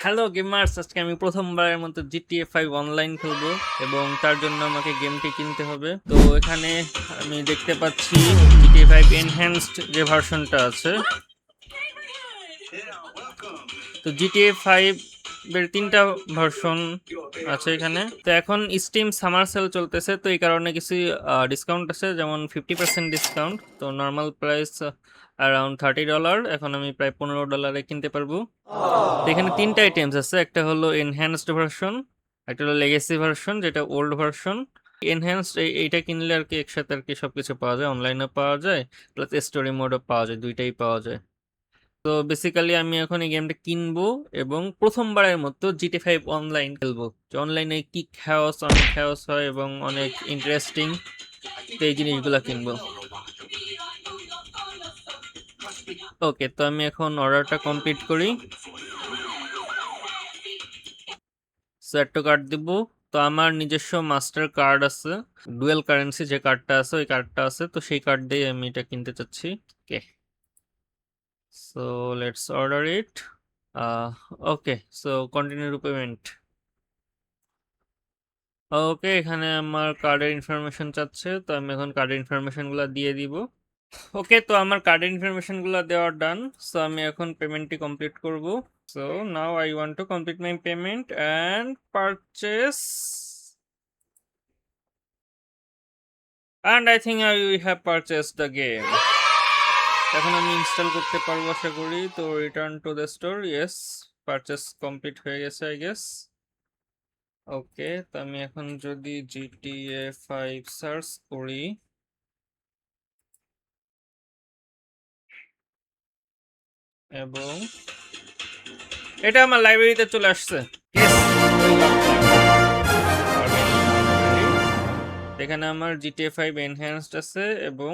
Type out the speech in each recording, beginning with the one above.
Hello gamers, আজকে আমি প্রথমবারের মতো জিটিএ 5 অনলাইন খেলবো এবং তার জন্য আমাকে গেমটি কিনতে হবে। তো এখানে আমি দেখতে পাচ্ছি জিটিএ 5 এনহ্যান্সড যে ভার্সনটা আছে। তো জিটিএ 5 এর 3টা ভার্সন আছে এখানে। তো এখন স্টিম সামার সেল চলতেছে, তো এই কারণে কিছু ডিসকাউন্ট আছে, যেমন 50% ডিসকাউন্ট। তো নর্মাল প্রাইস অ্যারাউন্ড $30, এখন আমি প্রায় $15 কিনতে পারবো। তো এখানে 3টা আইটেমস আছে, একটা হলো এনহ্যান্সড ভার্সন, একটা হলো লেগেসি ভার্সন যেটা ওল্ড ভার্সন। এনহ্যান্সড এইটা কিনলে আর কি একসাথে আর কি সবকিছু পাওয়া যায়, অনলাইনে পাওয়া যায়, প্লাস স্টোরি মোডও পাওয়া যায়, দুইটাই পাওয়া যায়। তো বেসিক্যালি আমি এখন এই গেমটা কিনবো এবং প্রথমবারের মতো জিটি 5 অনলাইন খেলবো। অনলাইনে কি খ্যাওস, অনেক খ্যাওস হয় এবং অনেক ইন্টারেস্টিং, তো এই জিনিসগুলো কিনবো। ওকে, তো আমি এখন অর্ডারটা কমপ্লিট করি। অ্যাড টু কার্ড দিব। তো আমার নিজস্ব মাস্টার কার্ড আছে, ডুয়েল কারেন্সি যে কার্ডটা আছে, ওই কার্ডটা আছে, তো সেই কার্ড দিয়ে আমি এটা কিনতে চাচ্ছি। Okay, so let's order it. Okay, so continue to payment. Okay, এখানে আমার কার্ডের ইনফরমেশন চাচ্ছে, তো আমি এখন কার্ডের ইনফরমেশনগুলো দিয়ে দিব। ওকে, তো আমার কার্ডের ইনফরমেশনগুলো দেওয়া ডান। সো আমি এখন পেমেন্টটি কমপ্লিট করব। So now I want to complete my payment and purchase. And I think I have purchased the game. এখন আমি ইনস্টল করতে পারবো আশা করি। তো return to the store, yes, purchase complete হয়ে গেছে আই গেস। ওকে, তো আমি এখন যদি জিটিএ 5 সার্চ করি এবং এটা আমার লাইব্রেরিতে চলে আসছে। এখানে আমার জিটিএ 5 এনহ্যান্সড আছে এবং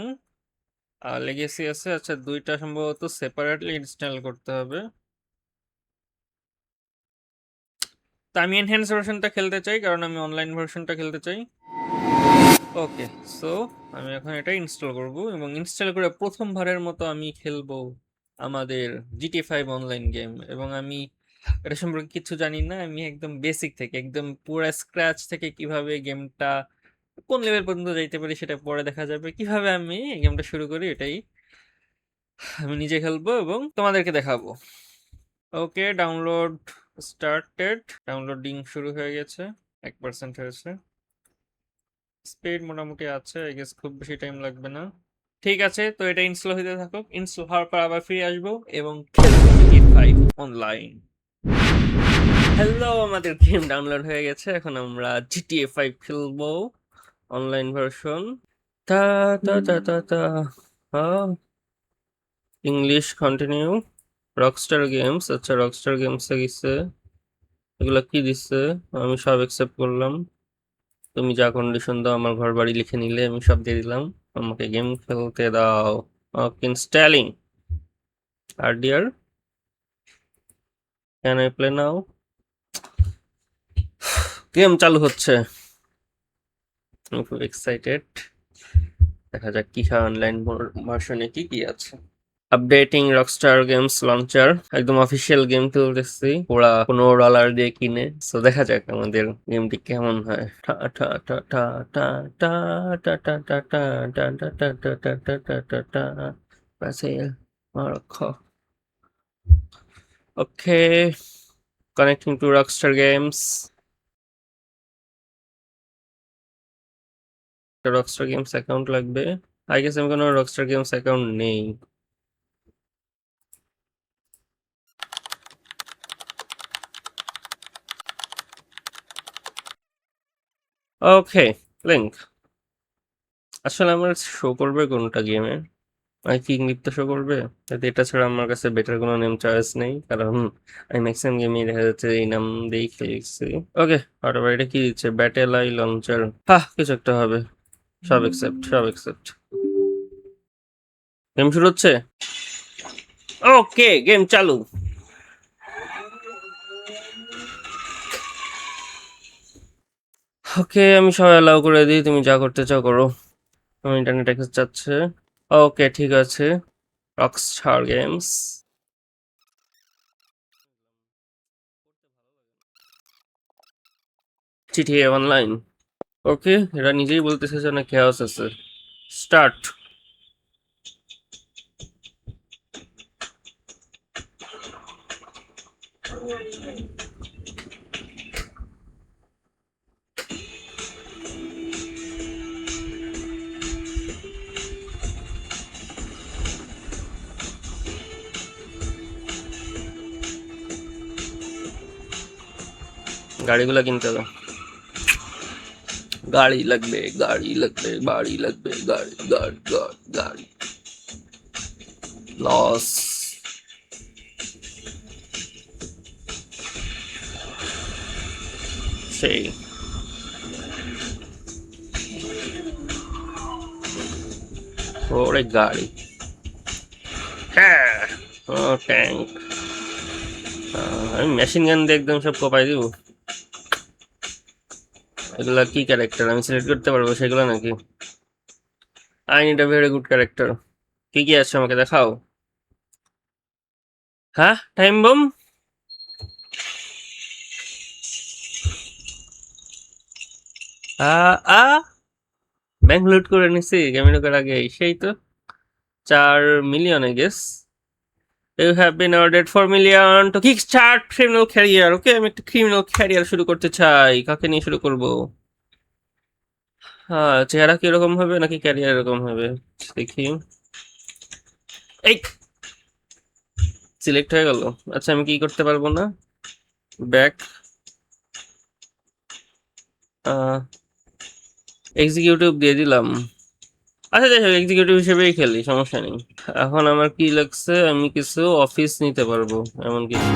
লেগেসি আছে। আচ্ছা, দুইটা সম্ভবত সেপারেটলি ইনস্টল করতে হবে। তো আমি এনহ্যান্স ভার্সনটা খেলতে চাই কারণ আমি অনলাইন ভার্সনটা খেলতে চাই। ওকে, সো আমি এখন এটা ইনস্টল করব এবং ইনস্টল করে প্রথমবারের মতো আমি খেলবো আমাদের জিটি 5 অনলাইন গেম। এবং আমি এটা সম্পর্কে কিছু জানি না, আমি একদম বেসিক থেকে, একদম পুরো স্ক্র্যাচ থেকে কিভাবে গেমটা কোন লেভেল পর্যন্ত যাইতে পারি সেটা পরে দেখা যাবে। কিভাবে আমি এই গেমটা শুরু করি এটাই আমি নিজে খেলবো এবং তোমাদেরকে দেখাবো। ওকে, ডাউনলোড স্টার্টেড, ডাউনলোডিং শুরু হয়ে গেছে, 1% হয়েছে। স্পিড মোটামুটি আছে, আই গেস খুব বেশি টাইম লাগবে না। ঠিক আছে, তো এটা ইনস্টল হতে থাকুক। ইনস্টল হওয়ার পর আবার ফিরে আসবো এবং খেলবো জিটিএ 5 অনলাইন। হ্যালো, আমাদের গেম ডাউনলোড হয়ে গেছে, এখন আমরা জিটিএ 5 খেলবো অনলাইন ভার্সন। তা তা তা তা তা ইংলিশ কন্টিনিউ। রকস্টার গেমস, আচ্ছা রকস্টার গেমসে গেছে, এগুলো কি দিচ্ছে? আমি সব অ্যাকসেপ্ট করলাম। তুমি যা কন্ডিশন দাও আমার ঘর বাড়ি লিখে নিলে আমি সব দিয়ে দিলাম। আমাকে গেম খেলতে দাও। Okay, installing. আর dear, can I play now? Game চালু হচ্ছে, আমি খুব এক্সাইটেড। দেখা যাক কি হয় অনলাইন ভার্সনে কি কি আছে। আপডেটিং রকস্টার গেমস লঞ্চার, একদম অফিসিয়াল গেম খেলতেছি পুরা $15 দিয়ে কিনে। সো দেখা যাক আমাদের গেমটি কেমন হয়। টা টা টা টা টা টা টা টা টা টা টা টা টা টা টা টা টা টা টা। Brazil, Morocco. ওকে, connecting two Rockstar games. Rockstar games account লাগবে। আই গেস আমি কোনো রকস্টার গেমস অ্যাকাউন্ট নেই। ওকে, লিঙ্ক। আসলে আমার শো করবে কোনটা গেমে? কিং লিপ তো শো করবে, যাতে এটা ছাড়া আমার কাছে বেটার কোনো নেম চয়েস নেই, কারণ আমি ম্যাক্সিমাম গেমে দেখা যাচ্ছে এই নাম দিয়েই খেলছি। ওকে, হোয়াটএভার, এটা কি দিচ্ছে? ব্যাটেল আই লঞ্চার, কিছু একটা হবে। সব একসেপ্ট, সব একসেপ্ট। গেম শুরু হচ্ছে। ওকে, গেম চালু। ওকে, আমি সব অ্যালাউ করে দিই, তুমি যা করতে চাও করো। আমার ইন্টারনেট অ্যাক্সেস চাচ্ছে। ওকে, ঠিক আছে। Rockstar Games. GTA online. Okay, এরা নিজেই বলতেছে যে না chaos আছে। স্টার্ট। গাড়িগুলো কিনতে হবে। গাড়ি লাগবে, গাড়ি লাগবে, বাড়ি লাগবে, গাড়ি গাড়ি গাড়ি গাড়ি। লস। সেই ওরে গাড়ি। হ্যাঁ। ও ট্যাঙ্ক। আমি মেশিন গান দিয়ে একদম সব কপাই দিব। এগুলা কি ক্যারেক্টার আমি সিলেক্ট করতে পারবো সেগুলো নাকি? I need a very good character. কি কি আছে আমাকে দেখাও। হ্যাঁ, টাইম বম। আ আ ব্যাংক লুট করে নিছি গেমে ঢোকার আগে, সেই তো 4 million I guess. You have been ordered 4 million to kick start criminal career. Okay, আমি একটা ক্রিমিনাল ক্যারিয়ার শুরু করতে চাই। কাকে নিয়ে শুরু করব? হ্যাঁ, চেহারা কি এরকম হবে নাকি ক্যারিয়ার এরকম হবে? দেখি। এই সিলেক্ট হয়ে গেল। আচ্ছা, আমি কি করতে পারবো না? ব্যাক। এক্সিকিউটিভ দিয়ে দিলাম। আচ্ছা, যাই হোক, এক্সিকিউটিভ হিসেবেই খেলি, সমস্যা নেই। এখন আমার কি লাগছে, আমি কিছু অফিস নিতে পারবো এমন কিছু।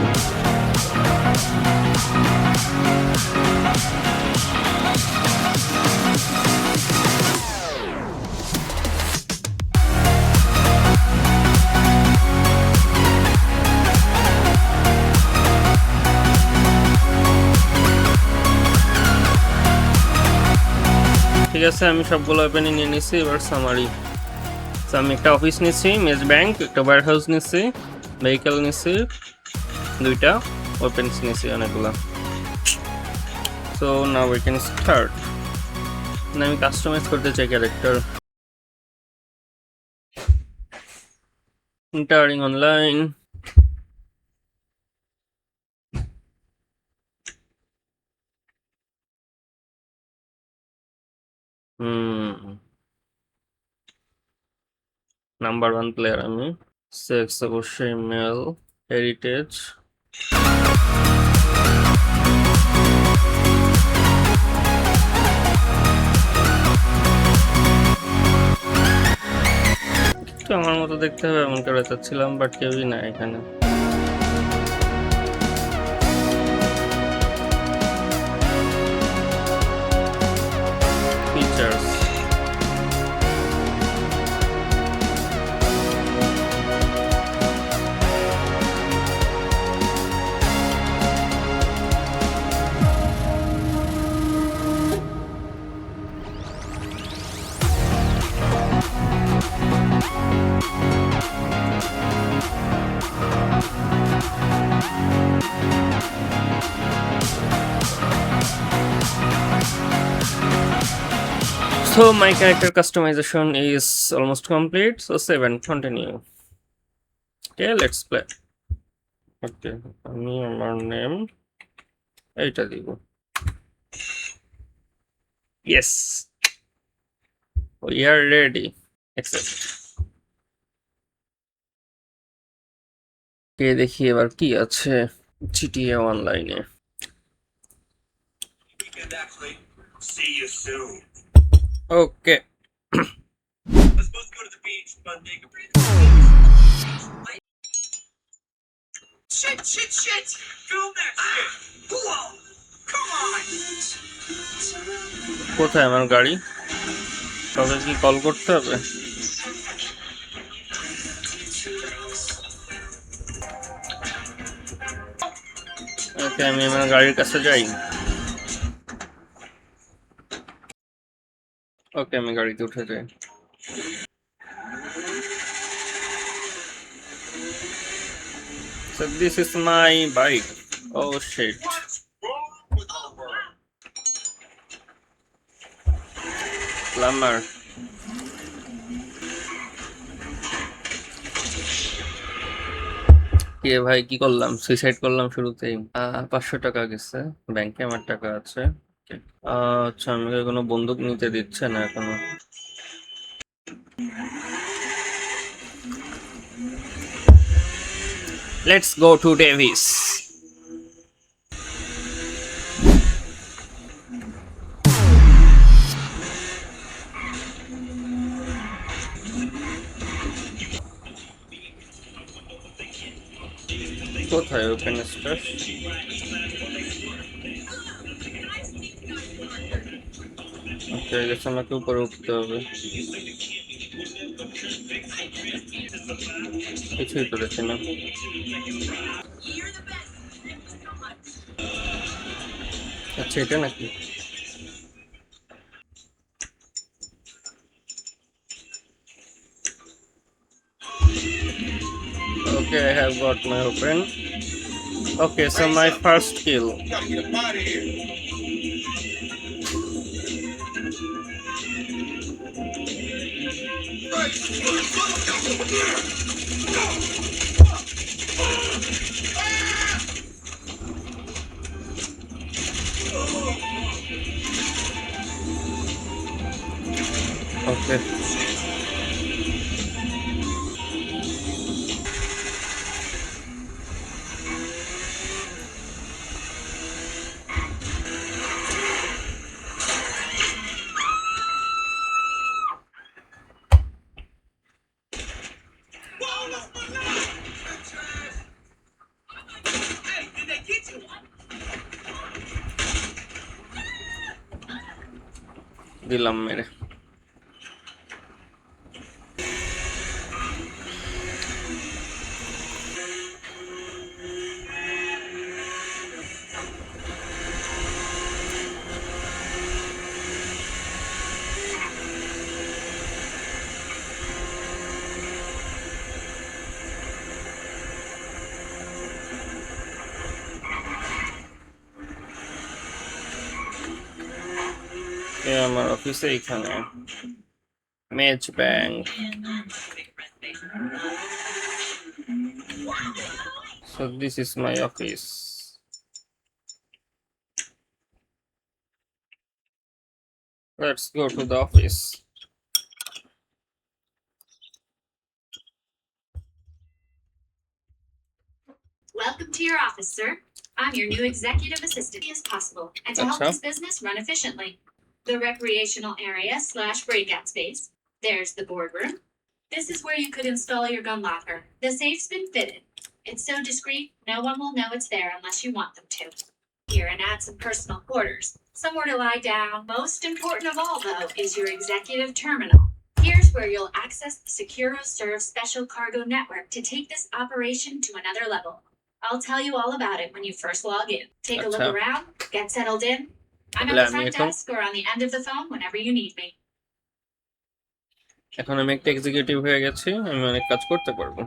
ঠিক আছে, আমি সবগুলো ওপেনই নিয়ে নিছি। এবার সামারি। আমি একটা অফিস নিচ্ছি, মেজ ব্যাংক, একটা ওয়্যার হাউস নিচ্ছি, ভেহিকেল নিচ্ছি, 2টা ওপেন্স নিচ্ছি, অনেকগুলো। So now we can start. আমি কাস্টমাইজ করতে চাই character. Entering online. Number 1 player আমি। সেক্স অবশ্যই মেল। হেরিটেজ। একটু আমার মতো দেখতে হবে এমন করে চাচ্ছিলাম, বাট কেউই না এখানে। Features. So my character customization is almost complete. So 7, continue. Okay, let's play. Okay, আমি আমার নেম এইটা দিব। Yes, we are ready. Accept. কে দেখি এবার কি আছে GTA অনলাইনে। ওকে। কোথায় আমার গাড়ি? কাউকে কি কল করতে হবে? ওকে, আমি আমার গাড়ির কাছে যাই। ওকে, আমি গাড়িতে উঠে যাই। So this is my bike. Oh shit. লামার কে ভাই, কি করলাম? সুইসাইড করলাম শুরুতেই। 500 টাকা গেছে ব্যাংকে, আমার টাকা আছে। আচ্ছা, আমাকে কোনো বন্দুক নিতে দিচ্ছে না এখনো। Let's go to Davis. কোথায় ওপেন স্টার? ওকে, গেছে, আমাকে উপরে উঠতে হবে। কিছুই তো দেখি না। আচ্ছা, এটা নাকি? ওকে, I have got my open. Okay, so my first kill. Okay. দিলাম মেরে। আমার অফিসে এইখানে মেজ bank. So this is my office. Let's go to the office. Welcome to your office, sir. I'm your new executive assistant as possible and to help Acha. this business run efficiently. The recreational area / breakout space. There's the boardroom. This is where you could install your gun locker. The safe's been fitted. It's so discreet, no one will know it's there unless you want them to. Here, and add some personal quarters. Somewhere to lie down. Most important of all, though, is your executive terminal. Here's where you'll access the SecuroServe special cargo network to take this operation to another level. I'll tell you all about it when you first log in. Take a look Acha. around, get settled in. I'm at the front desk or on the end of the phone whenever you need me. এখন আমি একটা executive হয়ে গেছি, আমি অনেক কাজ করতে পারবো।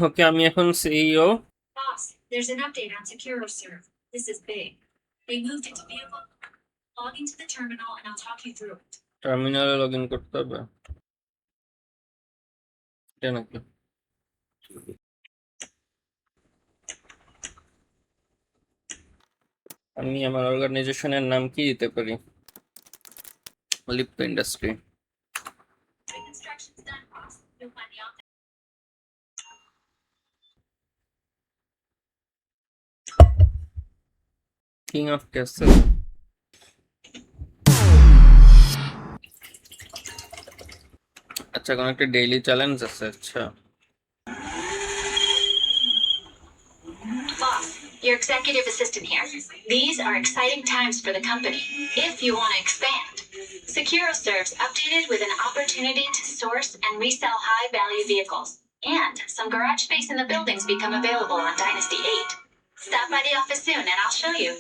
ওকে, আমি এখন CEO. Boss, there's an update on SecuroServe. This is big. They moved it to vehicle. Log into the terminal and I'll talk you through it. টার্মিনালে লগ ইন করতে হবে, এটা নাকি? আমি আমার অর্গানাইজেশনের নাম কি দিতে পারি? লিপ্ত industry. The construction's done, boss. You'll find the office. King of castle. আচ্ছা, কোন একটা ডেইলি চ্যালেঞ্জ আছে? আচ্ছা, Boss, your executive assistant here. These are exciting times for the company, if you want to expand. SecuroServe's updated with an opportunity to source and resell high-value vehicles. And some garage space in the buildings become available on Dynasty 8. Stop by the office soon and I'll show you.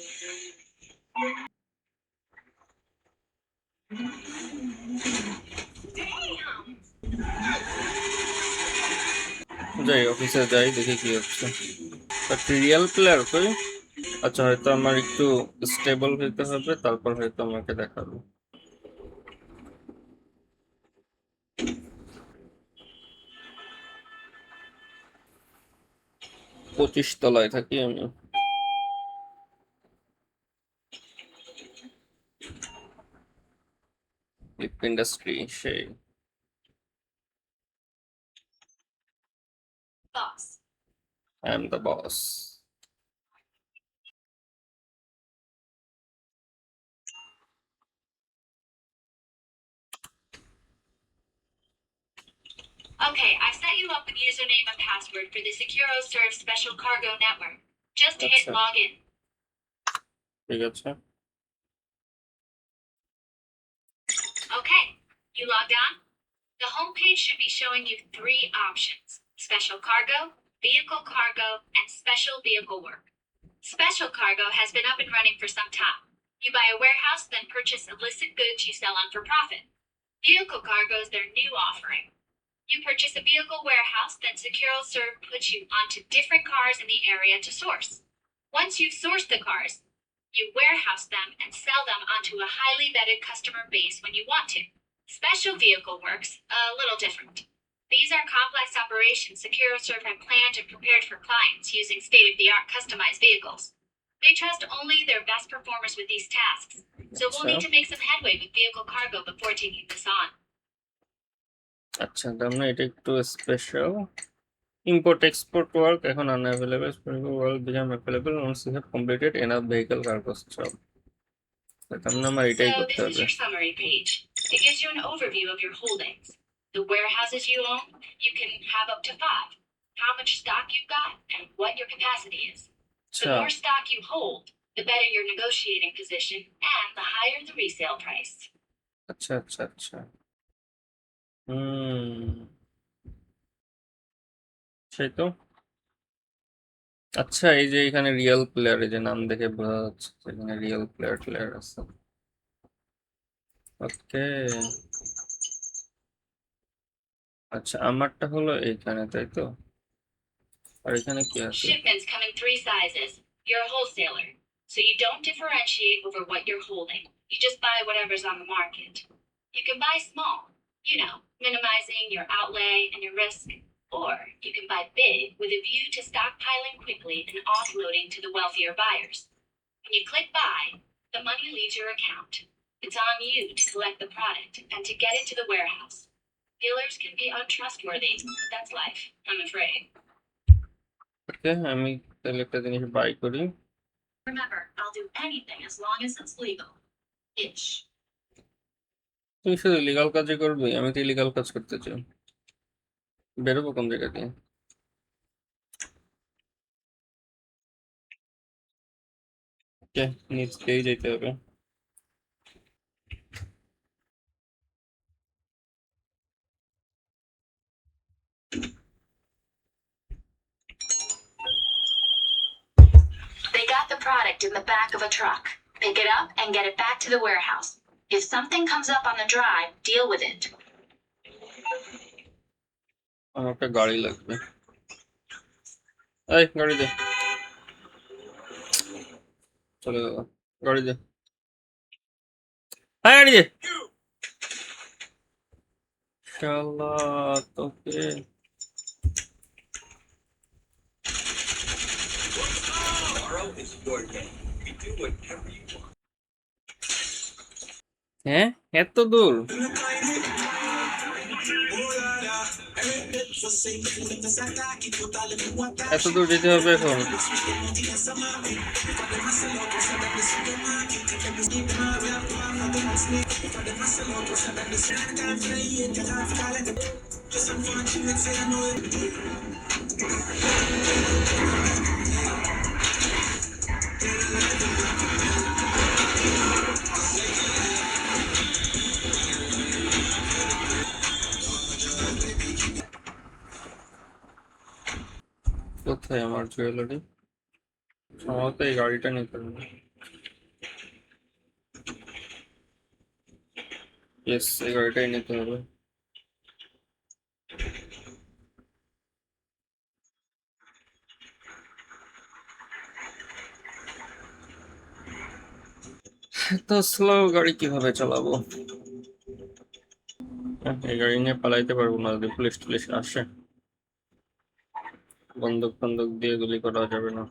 যাই অফিসে যাই, দেখি কি হচ্ছে। But real player কই? আচ্ছা, হয়তো আমার একটু স্টেবল হইতে হবে, তারপর হয়তো আমাকে দেখাবে। পঁচিশ তলায় থাকি আমি। লিপ ইন্ডাস্ট্রি সেই। Boss. I am the boss. Okay, I set you up with username and password for the SecuroServe Special Cargo Network. Just hit আচ্ছা, login. ঠিক আছে। Okay, you logged on? The homepage should be showing you 3 options: Special Cargo, Vehicle Cargo, and Special Vehicle Work. Special Cargo has been up and running for some time. You buy a warehouse, then purchase illicit goods you sell on for profit. Vehicle Cargo is their new offering. You purchase a vehicle warehouse, then SecuroServe puts you onto different cars in the area to source. Once you've sourced the cars, you warehouse them and sell them onto a highly vetted customer base when you want to. Special Vehicle Works a little different. These are complex operations SecuroServe had planned and prepared for clients using state-of-the-art customized vehicles. They trust only their best performers with these tasks, so we'll আচ্ছা need to make some headway with Vehicle Cargo before taking this on. আচ্ছা, তার মানে এটা একটু special. Import export work এখন unavailable, work become available once you have completed enough vehicle cargo job। তার মানে আমার এটাই So করতে this is হবে। your summary page. It gives you an overview of your holdings. The warehouses you own, you can have up to 5. How much stock you've got, and what your capacity is. The আচ্ছা more stock you hold, the better your negotiating position, and the higher the resale price. আচ্ছা আচ্ছা আচ্ছা। হুম, সেই তো। আচ্ছা, এই যে এখানে রিয়েল প্লেয়ার, এই যে নাম দেখে বোঝা যাচ্ছে যে এখানে রিয়েল প্লেয়ার আছে। ওকে, আচ্ছা আমারটা হলো এইখানে, তাই তো? আর এখানে কি আছে? Shipments come in 3 sizes. You're a wholesaler, so you don't differentiate over what you're holding. You just buy whatever's on the market. You can buy small, minimizing your outlay and your risk. Or you can buy big with a view to stockpiling quickly and offloading to the wealthier buyers. When you click buy, the money leaves your account. It's on you to select the product and to get it to the warehouse. Dealers can be untrustworthy, but that's life, I'm afraid. ওকে, আমি তাহলে একটা জিনিস by করি। Remember, I'll do anything as long as it's legal. Ish. তুই শুধু legal কাজই করবি? আমি তো ইলিগাল কাজ করতে চাই। বেরোবো কোন জায়গা দিয়ে? ওকে, নিচ দিয়েই যেতে হবে। They got the product in the back of a truck. Pick it up and get it back to the warehouse. If something comes up on the drive, deal with it. আমার একটা গাড়ি লাগবে। এই গাড়ি দে, চলে গেল। গাড়ি দে, হ্যাঁ গাড়ি দে। শালা, তোকে হ্যাঁ, এত দূর? এত দূর যেতে হবে এখন? কোথায় আমার জুয়েলারি? সম্ভবত এই গাড়িটা নিতে হবে। ইয়েস, এই গাড়িটাই নিতে হবে। তো স্লো গাড়ি কিভাবে চালাবো? এই গাড়ি নিয়ে পালাইতে পারবো না যদি পুলিশ টুলিশ আসে। বন্দুক ফন্দুক দিয়ে গুলি করা যাবে না।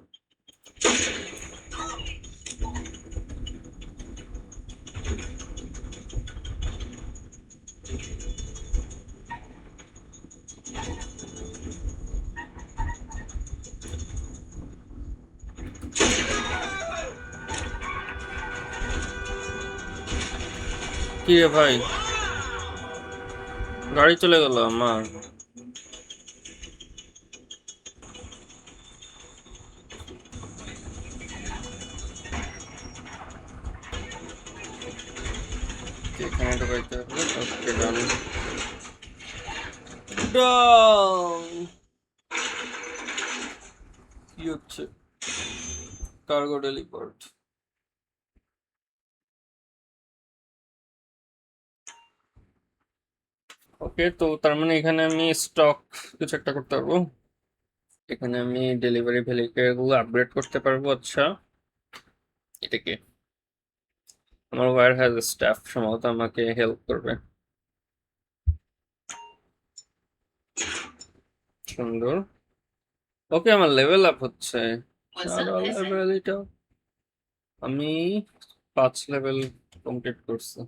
কি রে ভাই, গাড়ি চলে গেল আমার। এখানে ঢোকাইতে হবে। ওকে, ডান ডান। কি হচ্ছে? Cargo delivered. ওকে, তো তার মানে এখানে আমি স্টক কিছু একটা করতে পারবো। এখানে আমি ডেলিভারি ভেহিকেলগুলো আপগ্রেড করতে পারবো। আচ্ছা, এটা কি? আমার ওয়্যার হাউস স্টাফ সম্ভবত আমাকে হেল্প করবে। সুন্দর। ওকে, আমার লেভেল আপ হচ্ছে। What's up, আরো Vincent? লেভেল এটা আমি 5 লেভেল কমপ্লিট করছি।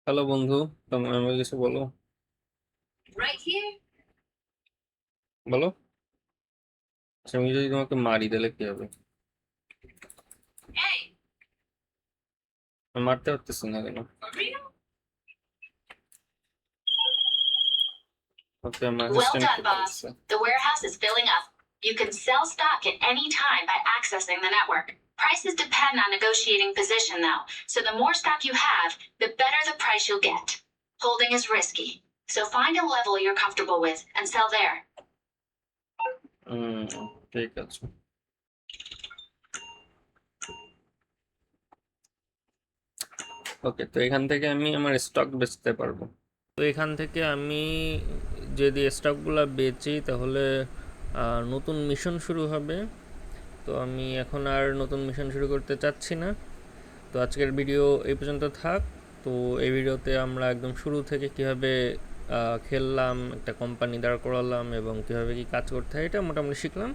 হ্যালো বন্ধু, তোমার আমাকে কিছু বলো। Right here? বলো। আচ্ছা, আমি যদি তোমাকে মারি তাহলে কি হবে? Hey, আমি মারতে পারতেছি না কেন? for real? ওকে, আমার Well অ্যাসিস্ট্যান্ট done, কি boss. বলছে? The warehouse is filling up. You can sell stock at any time by accessing the network. Prices depend on negotiating position, though, so the more stock you have, the better the price you'll get. Holding is risky, so find a level you're comfortable with and sell there. হুম, ঠিক আছে। ওকে, তো এখান থেকে আমি আমার stock বেচতে পারবো। তো এখান থেকে আমি যদি স্টকগুলো বেচি তাহলে নতুন মিশন শুরু হবে। তো আমি এখন আর নতুন মিশন শুরু করতে চাচ্ছি না। তো আজকের ভিডিও এই পর্যন্ত থাক। তো এই ভিডিওতে আমরা একদম শুরু থেকে কিভাবে খেললাম, একটা কোম্পানি দাঁড় করালাম এবং কিভাবে কি কাজ করতে হয় এটা মোটামুটি শিখলাম।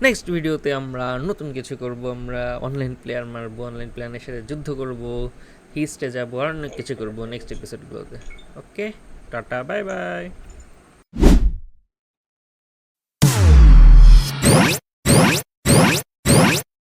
নেক্সট ভিডিওতে আমরা নতুন কিছু করব, আমরা অনলাইন প্লেয়ার মারবো, অনলাইন প্লেয়ারের সাথে যুদ্ধ করব, হিস্টে যাবো, আর অনেক কিছু করবো নেক্সট এপিসোডগুলোতে। ওকে, টাটা, বাই বাই।